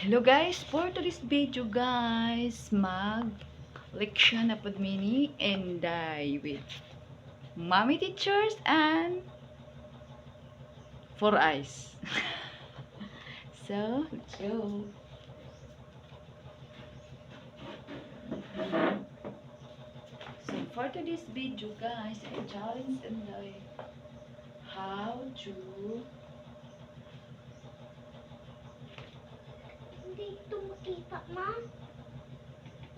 Hello guys, for today's video guys, leksyon na pod mini and with mommy teachers and four eyes. So, let's go. So, for today's video guys, I challenge and how to Hindi ito makita, ma.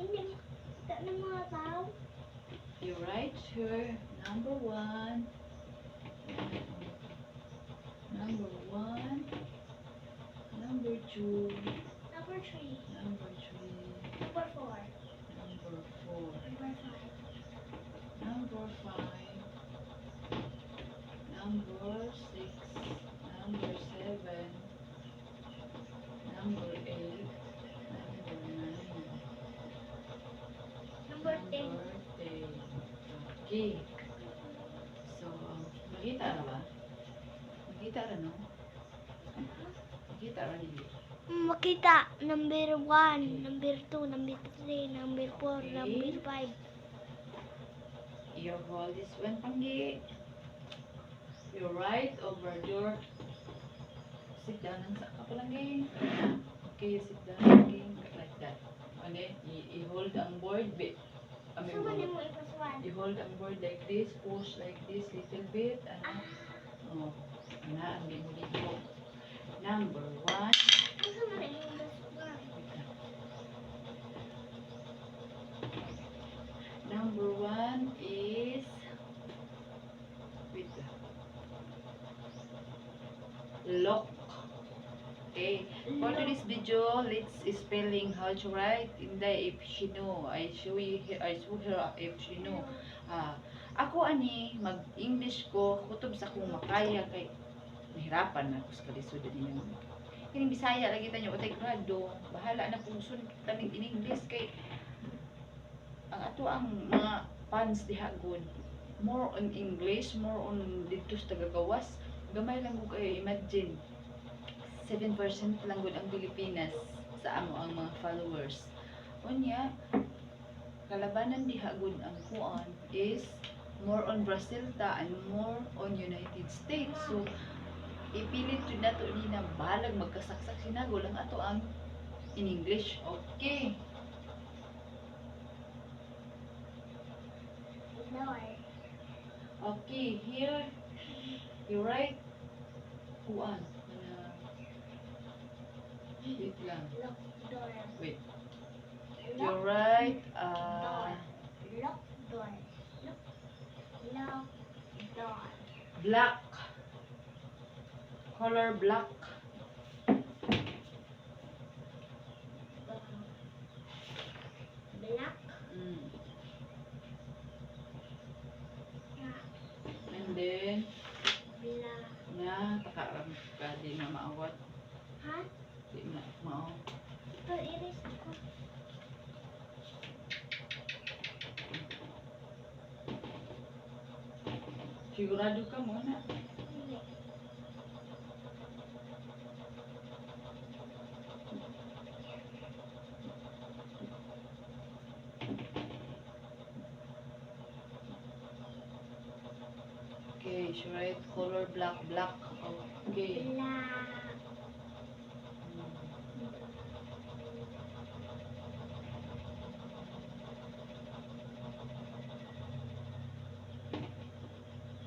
Hindi makita ng mga tao. you write here number one, number two, Number 3. number three, Number 4. number four. Number 5. Number 5, number 6, number 7, number 8, number 9, Number 10. number 10. Okay. So, makita na ba? Makita na, no? Makita na dito. Makita. Number 1. Number 2. Number 3. Number 4. Okay. Number 5. You hold this one, Panggi. You write over your... Sit down and sa ka lang, gang. Okay, sit down, gang. Like that. And then, i-hold ang board. So, mali mo ipaswan. You hold ang board like this, push like this little bit, and ang mo dito. Number 1. So, mali mo ipaswan. Number 1 is lock. Okay. For today's video, let's spelling how to write in the if she know. I show her if she know. Ako ani mag-English ko kutob sa kung makaya kay nahirapan na ako sa kalisod niya. Kining Bisaya lagi tanyo utay grado. Bahala na kung sun tanig in English kay ang ato ang mga fans diha good. More on English, more on dito sa Tagagawas. Gamay lang ko kayo imagine. 7% lang gud ang Pilipinas sa amo ang mga followers. Unya, kalabanan diha gud ang kuan is more on Brazil ta and more on United States. So ipilit jud nato ni na balag magkasaksak sinago lang ato ang in English. Okay. Door. Okay, here you write kuan. Wait lang. Lock door. Wait. You Lock write door. Lock door. Lock door. black. Color black. Black. And then Black. na takaram ka di na maawat. Ha? Di na mao. Ito, iris ko. Sigurado ka muna. Hindi. Okay, she write color black. Okay. Black.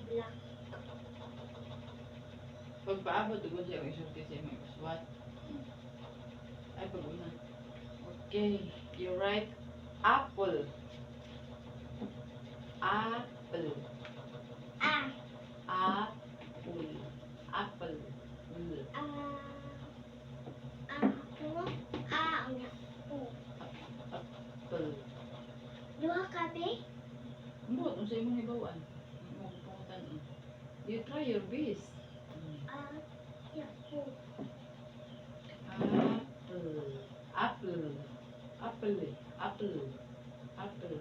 Black. Pagpaabot ko siya ang isulti siya may uswat. Ay, pag-una. Okay, you write apple. Apple. Ah. Apple. Apple. Ako. Ang ako. Apple. Duha ka, be? Mbot, kung sa imong hibawan. Magpungutan. You try your best. Ako. Apple. Apple. Apple. Apple.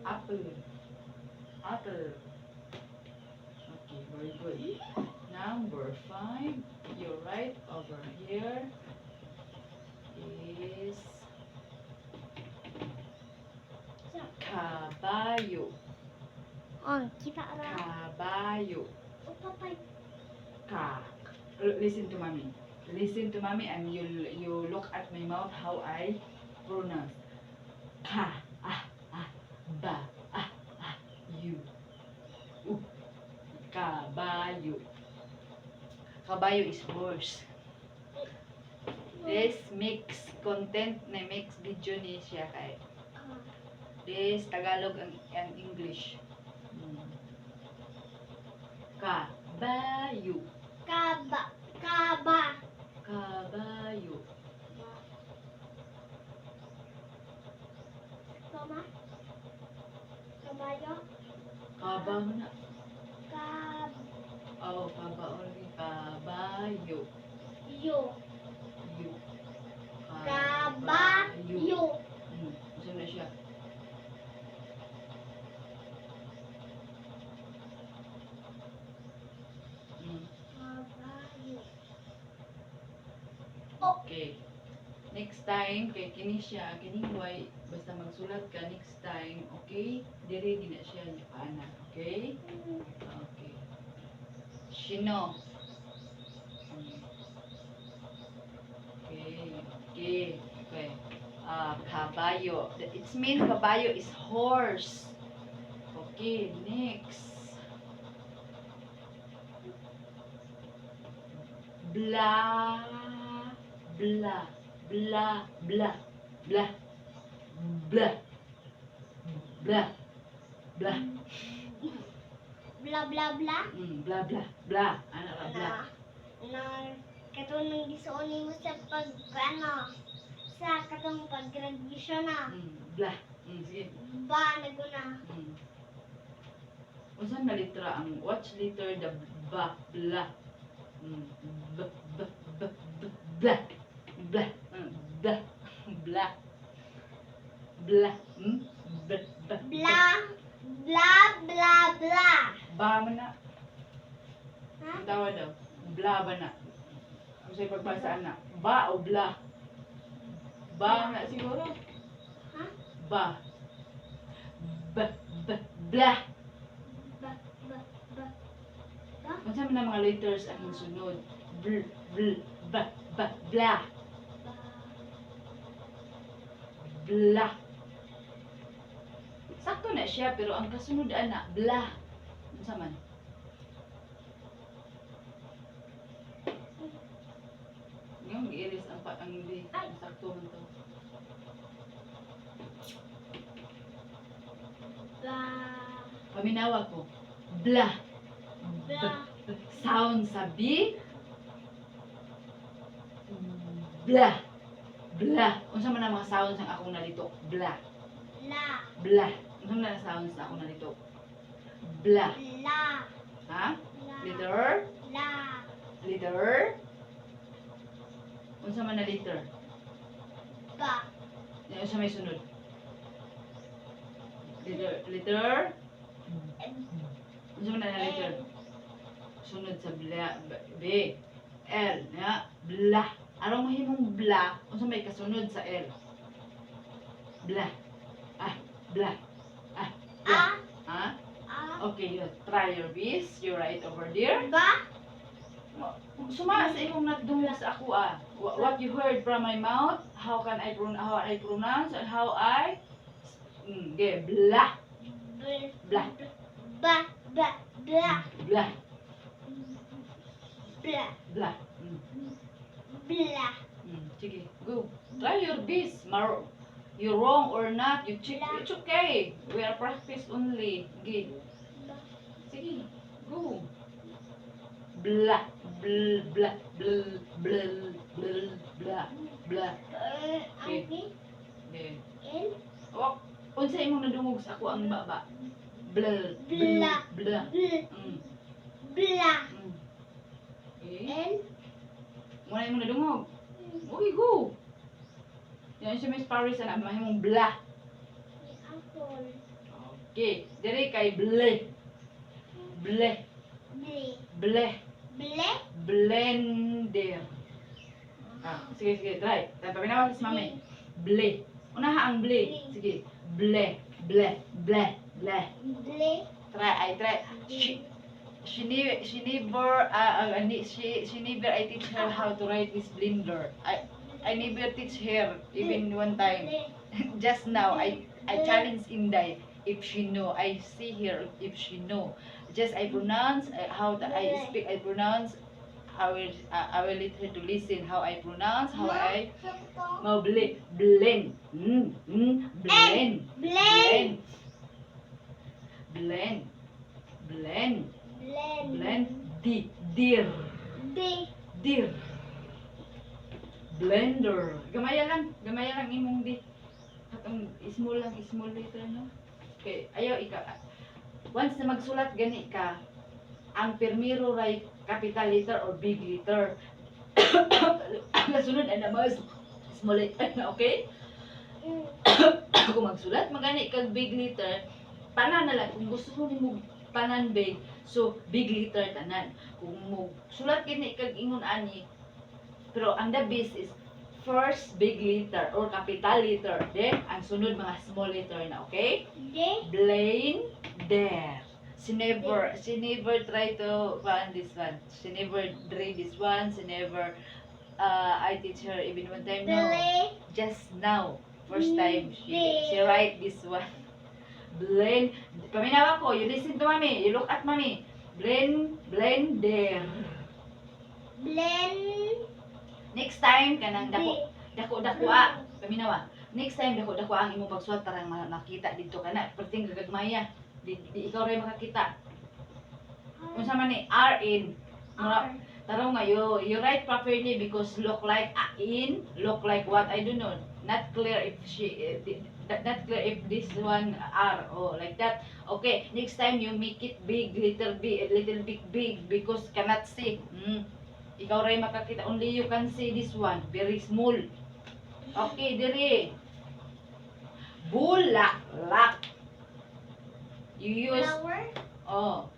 Apple. Apple. Okay, very good. Number 5, you write over here Kabayo. Oh, kita ra. Kabayo. O papay. Ka. Listen to mommy. Listen to mommy and you look at my mouth how I pronounce. Ka. Ba. You. Kabayo. Kabayo is horse. This mix content na mix video ni siya kay. This Tagalog and English. Kabayo. Kaba. Kabayo. Tama. Kabayo. Kaba mo na. Kab. Oh, kaba only. Kabayo. Yo. You. Kabayo. Gusto na siya. Kabayo. Okay. Next time, kay kini siya, kini way, basta magsulat ka next time, okay? Dire gina siya niya paana, okay? Okay. Shino. Okay. Kabayo. It's mean kabayo is horse. Okay, next. Blah, blah, blah, blah, blah, blah, blah, blah. Bla bla bla. Blah, blah, blah. Ano ka, blah? Na katong gisuon mo sa sa katong pag-graduation na. Blah. Sige. Ba naguna. Unsa na litra ang watch letter the ba, blah. B, b, b, b, blah. Blah. Blah. Blah. Blah. B, b, Bla bla bla bla. Ba man na. Ha? Ang tawag daw. Blah ba na? Kung sa'yo pagbasaan na. Ba o blah? Ba na siguro? Ha? Ba. B, b, blah. Ba ba ba. Ba. Unsa man ang mga letters ang sunod? Bl, bl, ba, ba, blah. Blah. Sakto na siya pero ang kasunod ana blah. Unsa man? Yung iris ang hindi sakto man to. Ba. Paminawa ko. Blah. Blah. Sound sa B. Blah. Blah. Unsa man ang mga sounds ang akong nalito? Blah. La. Blah. Unsa man ang sounds na akong nalito? Blah. La. Ha? La. Letter? La. Letter? Unsa man na letter? Ba. Yan unsa may sunod? Letter? Unsa man na letter? Sunod sa blah, B. L. Na, blah. Arong mahimong blah, unsa may kasunod sa L? Blah. Blah. Blah. A. Ha? A. Okay, try your best. You write over there. Ba. Suma sa imong natdungog sa ako What you heard from my mouth, how I pronounce and how I okay, blah. Blah. Ba. Ba. Blah. Blah. Blah. Blah. Blah. Sige, go. Try your best. You're wrong or not, you check. It's okay. We are practice only. Okay. Sige, go. Blah. Blah. Blah. Blah. Blah. Blah. Blah. Blah. Okay. Okay. L. Oh, unsa imong nadungog sa ako ang baba? Blah. Blah. Blah. Blah. Okay. L. Muna imong nadungog. Okay, go. Yan si Miss Paris na mahimong blah. Apple. Okay, dire kay bleh. Bleh. Ble. Bleh. Ble. Blender. Sige, try. Tapos pabinawa sa mami. Bleh. Unaha ang bleh. Sige. Bleh. Bleh. Bleh. Ble. Ble. I try. She never, she never, I teach her how to ride this blender. I never teach her even one time. Just now, I challenge Inday if she know. I see her if she know. Just I pronounce I speak. I pronounce. I will let her to listen how I pronounce, how I blend, blend, blend, blend, blend, blend, dear, dear, blender. Gamaya lang imong di. Katong small letter no. Okay, ayaw ika. Once na magsulat gani ka, ang primero ray capital letter or big letter. Nasunod na mas small letter na, okay? Kung magsulat magani kag big letter, tanan na lang. Kung gusto mo nimo tanan big, so big letter tanan. Kung mo sulat kini kag ingon ani, pero ang the best is first big letter or capital letter, then ang sunod mga small letter na, okay? Blaine there. She never try to find this one. She never read this one. She never I teach her even one time. No, just now, first time she write this one. Blend. Paminawa ko. You listen to mommy. You look at mommy. Blender. Blend. Next time kanang dako paminawa. Next time dako ang imong pagsulat tarang makita dito kana perting gagmaya. Di ikaw rin makakita. Unsa man ni R in. Tarong nga you write properly because look like in, look like what I don't know. Not clear if not clear if this one R or like that. Okay, next time you make it big, little big because cannot see. Ikaw rin makakita. Only you can see this one. Very small. Okay, diri. Bulaklak. You use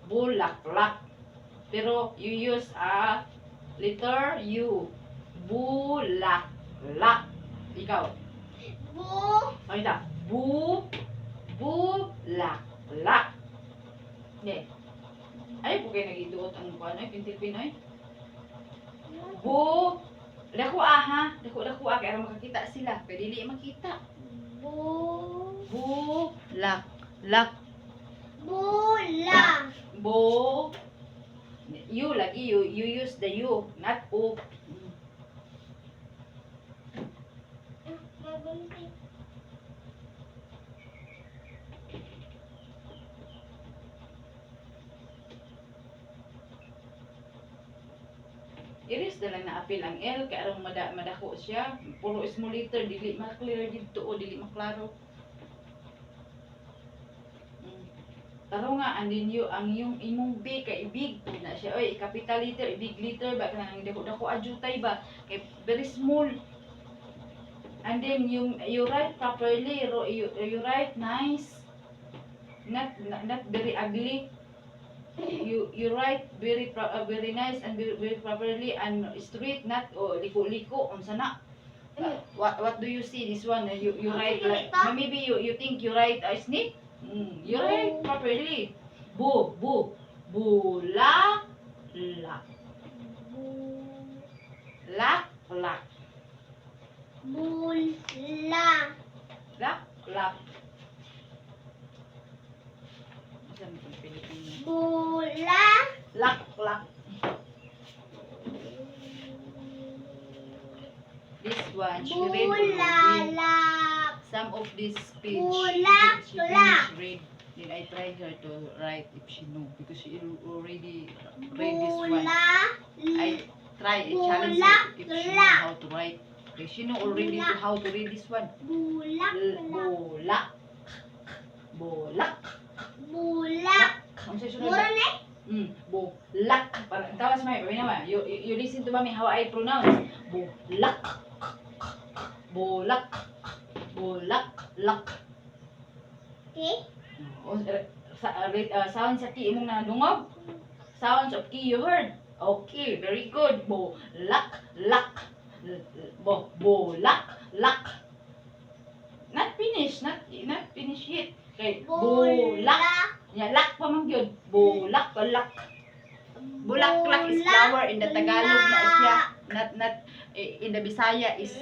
bulaklak. Pero you use a letter U. Bulaklak. Ikaw. Pakita. Bulaklak. Ne. Ay, po kayo nag-iduot ang kuwan ay Pinoy. Dako ha. Dako kaya makakita sila. Kaya dili makita. Lak. You lagi you use the U, not O. Iris na lang na-apil ang L, kaya arong madako siya. Puro small letter, dili maklear dito o dili maklaro. Taro nga, and then ang yung imong B kay big na siya. Oy, capital letter, big letter ba kanang dako adjutay ba? Kay very small. And then you write properly, you write nice. Not very ugly. You write very nice and very properly and straight, not liko-liko unsa na. What do you see this one? You write like maybe you think you write a snake. You write properly. Lak. Lak. This one, she read already. Some of this speech, she finished read. Then I tried her to write if she know because she already read this one. I challenge her if she know how to write. Okay, she know already how to read this one. Bolak. Ang susunod na? Bolak. Tawas may paminawa. You listen to mommy how I pronounce. Bolak. Okay? Sounds sa key imong nadungog. Sounds of key you heard. Okay, very good. Bolak. Not finish yet. Kay bulak. Nya lak pa man gyud. Bulak ka lak. Bulaklak is flower in the Tagalog na siya. Not in the Bisaya is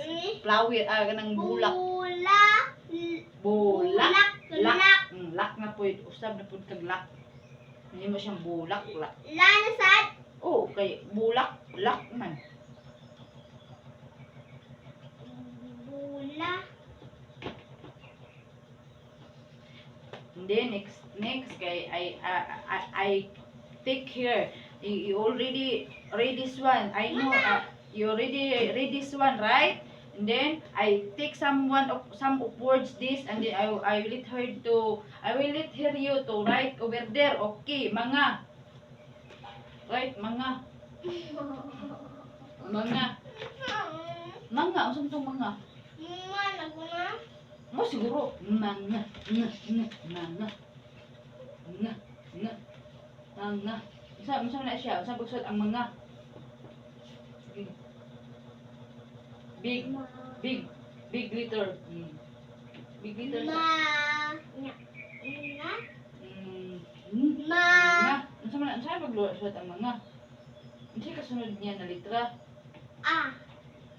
flower kanang bulak. Bulak. Lak. Lak na po. Usab na po kag lak. Hindi mo siyang bulak. Lak. Lanasad. Oh, kay bulak. Lak man. Bula. Then next kay I take here. You already read this one. I know you already read this one, right? And then I take some of words this, and then I will let her you to write over there. Okay, mga. Right, mga. Mga. Mga, unsa tong mga? Mo siguro mga. Mga. Unsa na siya? Unsa bugsod ang mga? Big letter. Big letter sa. Mga. Unsa pagluwat ang mga? Unsa kasunod niya na letra?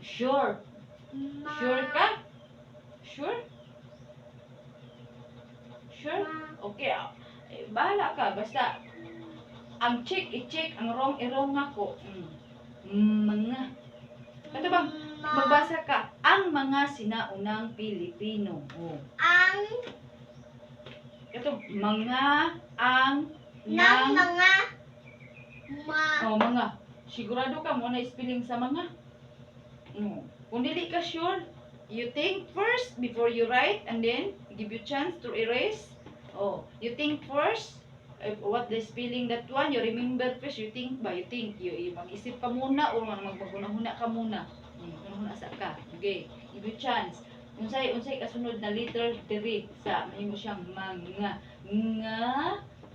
Sure. Sure ka? Sure? Sure? Okay. Bahala ka. Basta, ang i-check, ang wrong, i-wrong ako. Mga. Ito bang, magbasa ka, ang mga sinaunang Pilipino. Oh. Ito, mga, ang, ng, oh, mga. Sigurado ka mo na spelling sa mga? No. Kung dili ka sure, you think first before you write, and then give you chance to erase. Oh, you think first what the spelling that one, you remember first, you think ba, you mag-isip ka muna o maghuna ka muna. Huna sa ka. Okay, give you chance. Unsay kasunod na letter diri sa mahimo siyang mga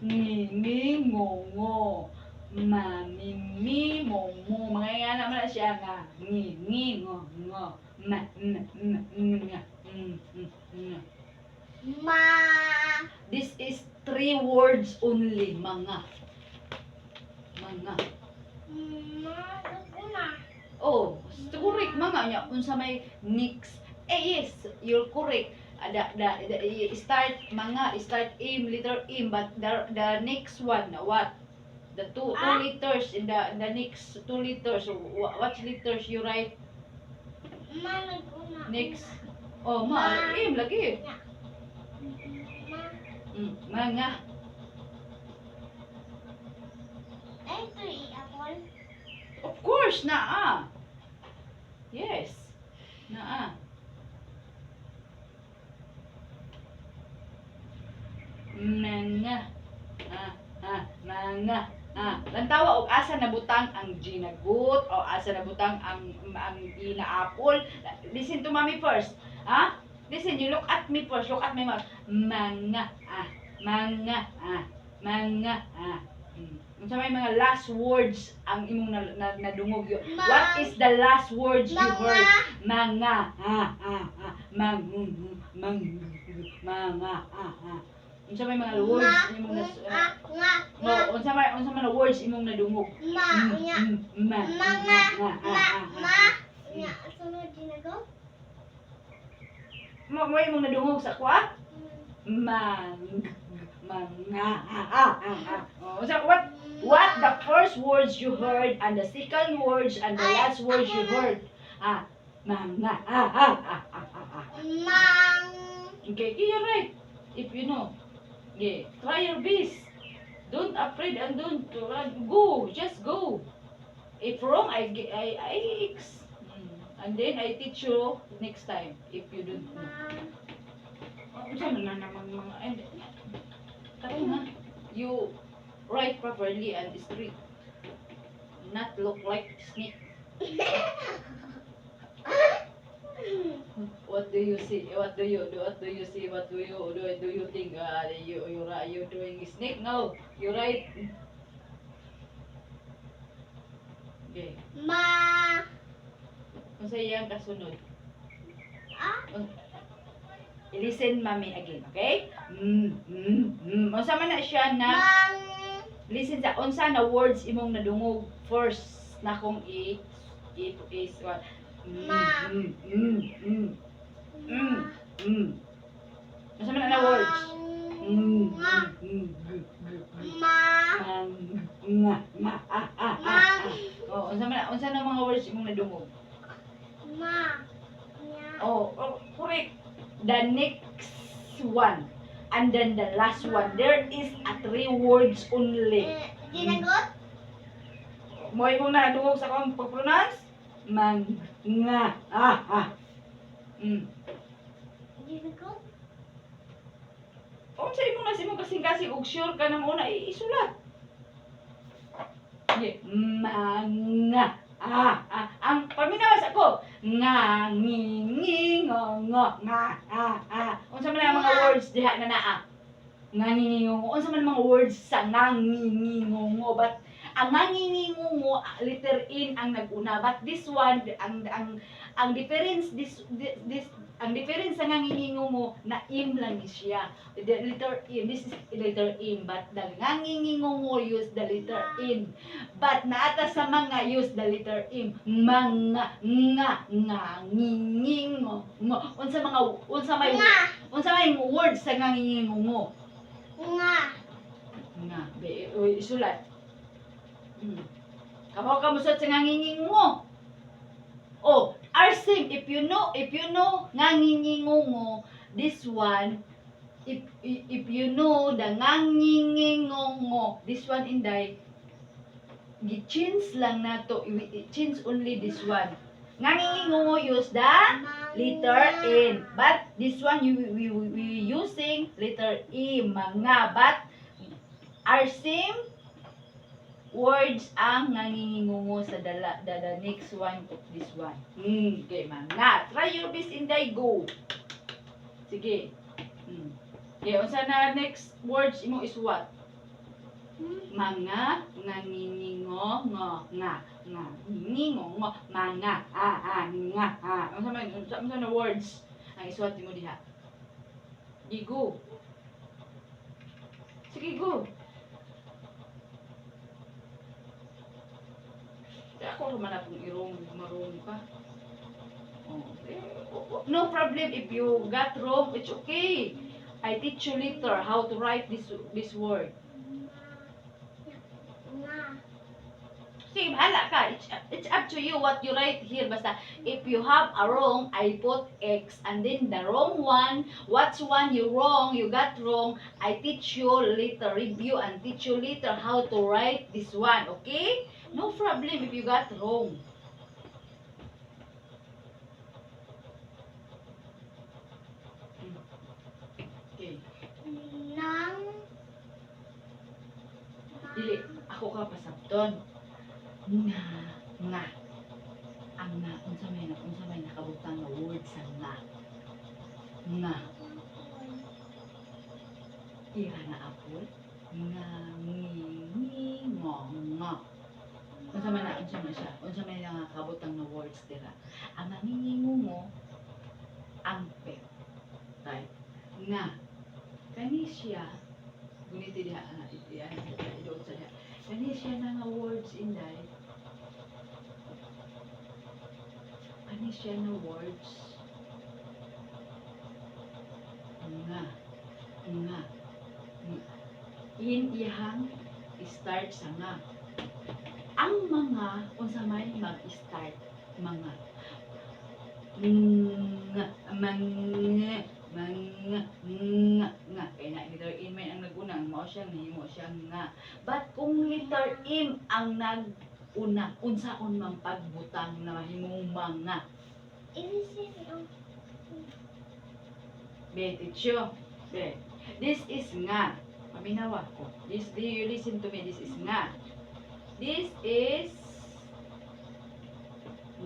nging ngongo mamimi momo mga yan naman na siya nga ngi ngo ma. This is 3 words only, mga. Oh, correct mga nya unsa may next. Yes, you're correct. Start mga, start M, letter M, but the next one, what? The two letters in the next 2 letters. So, what letters you write? Next. Oh, M lagi. Mga. Of course, naa. Yes. Naa. Mga. Mga. Lantawa og asa nabutang ang G na good o asa nabutang ang E na apple. Listen to mommy first. Listen, you look at me first. Look at my mouth. Mga. Mga. Mga. Unsa may mga last words ang imong nadungog yo? What is the last words you heard? Mga. Mga. Unsa may mga words imong unsa may words imong nadungog? Sunod din ako? Mo imong nadungog sa kwa? Mga. What the first words you heard and the second words and the last words you heard? Mga. Okay, you're right. If you know. Okay, try your best. Don't afraid and don't go. Just go. If wrong, I X. And then I teach you next time if you don't know. Saan na naman mga tapos na. You write properly and straight. Not look like snake. What do you see? What do you see? What do you think? You doing snake? No, you right. Okay. Kung sa iyang kasunod. I-listen mami again, okay? Unsa man na siya na Mang. listen sa unsa na words imong nadungog first na kung is what Ma. unsa man na words Ma. Ma. unsa na mga words imong nadungog Ma. Nya. correct the next one and then the last one there is a 3 words only. Ginagot? Mo imong nadungog sa akong pag-pronounce? Ginagot? Unsa imong nas imong kasing-kasing og sure ka nang una isulat. Okay. Ang paminawas ako. Nga, ngi, ngo, nga, unsa man ang mga words diha na naa? Nga, ngi, ngo, unsa man ang mga words sa nga, ngi, ngo, but ang nga, ngi, ngo, letter in ang naguna, but this one, ang difference, ang difference sa nga, ngi, ngo, na im lang siya. The letter in, this is letter in, but the nga, ngi, ngo, use the letter in. But naata sa mga use the letter im. Mga, nga, ngi, ngo. Unsa may words sa nga, ngi, ngo. Nga. Nga, isulat. Kamu kamusot sa nga, ngi, ngo. Oh, Arsim, if you know ngangingingongo, this one, if you know the ngangingingongo, this one inday, gi-change lang nato, i-change only this one. Ngangingingongo use the letter N, but this one we using letter E, mga, but Arsim, words ang nangingingungo sa the next one, this one. Okay, mga. Try your best in die, go. Sige. Okay, unsa na next words imo is what? Mga, nangingingo, nga, ngingingo, mga, nga, unsa na words ang isuwat mo diha? Sige, go. Sige, go. Ako naman akong marunong ka. No problem if you got wrong, it's okay. I teach you later how to write this word. Nga. Sige, bahala ka. It's up to you what you write here. Basta, if you have a wrong, I put X. And then the wrong one, what's one you got wrong, I teach you later, review and teach you later how to write this one, okay? No problem if you got wrong. Okay. Nang. Dili, ako ka pasabton. Nga. Ang nga, unsa may nakabutang na word sa nga. Nga. Ira na apple. Nga, ngi, ngo, nga. Unsa man siya? Unsa may nakabutang na words dira. Ang nangingingungo, ang pet. Right? Nga. Kani siya, guniti diha, idoon sa diha. Kani siya na nga words inday. Kani siya na words. Nga. In ihang start sa nga. Ang mga, unsa may mag-start, mga. Nga. Kaya na, letter in may ang nagunang, mao siya, nahimo siya nga. But kung letter in ang nag-una, unsaon mang pagbutang na mahimong mga. Ilisip yung. Be, teacher. Be, this is nga. Paminawa ko. Do you listen to me? This is nga. This is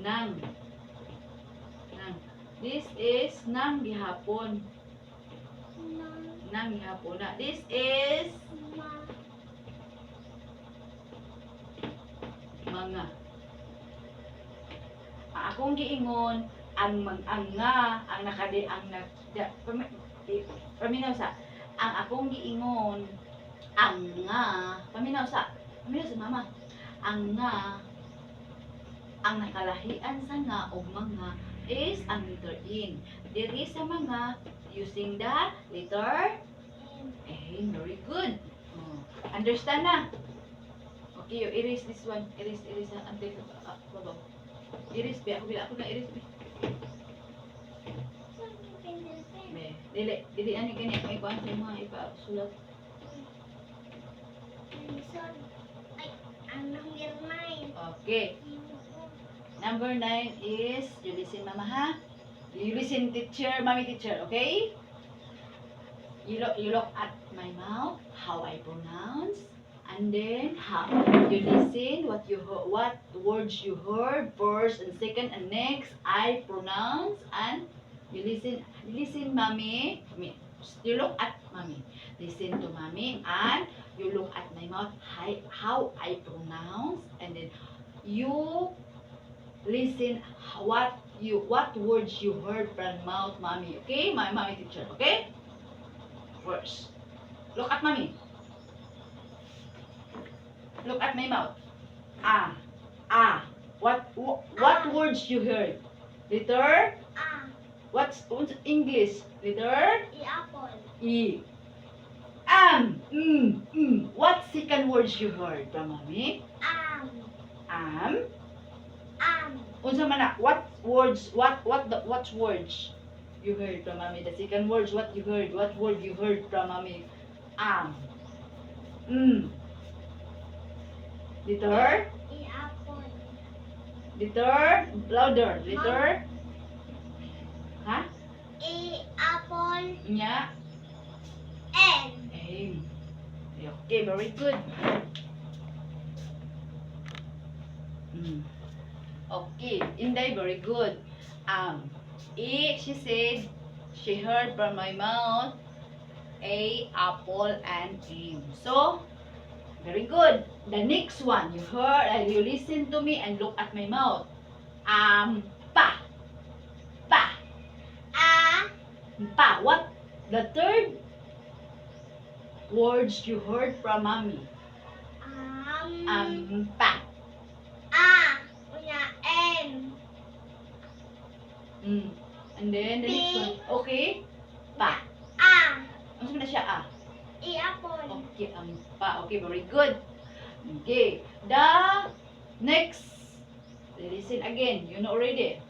nang. This is nang gihapon. Nang gihapon na. This is mga. Akong giingon, ang nga, ang nakadi, ang na, paminaw sa, ang akong giingon, ang nga, paminaw sa mama, ang nga, ang nakalahian sa nga o mga is ang letter in. Diri sa mga, using the letter A. Very good. Oh, understand na? Okay, you erase this one. Erase na. Ante, babaw. Erase, be. Ako na erase, be. Be, dili, ani kanya. May kuhan sa mga ipasulat. Ay, ang number 9. Okay. Number 9 is, you listen, mama, ha? You listen, teacher, mommy, teacher, okay? You look at my mouth, how I pronounce, and then how you listen, what words you heard first and second and next. I pronounce and you listen, mommy. You look at mommy, listen to mommy, and you look at my mouth, how I pronounce, and then you listen what words you heard from mouth, mommy. Okay, my mommy teacher. Okay. First, look at mommy. Look at my mouth. What words you heard? Letter. What's English? Letter. Apple. E. What second words you heard from mommy? Unsa man na? What words you heard from mommy? The second words, what word you heard from mommy? Letter. Apple. Letter. Louder. Letter. Ha? Apple. Nya. N. Aim. Okay, very good. Okay, Inday, very good. She said she heard from my mouth a apple and aim. So, very good. The next one, you heard, you listen to me and look at my mouth. Pa. What? The third words you heard from mommy. Pa. M. And then the next one. Okay. Pa. Ano na siya? Apple. Okay, pa. Okay, very good. Okay. The next. Listen again. You know already.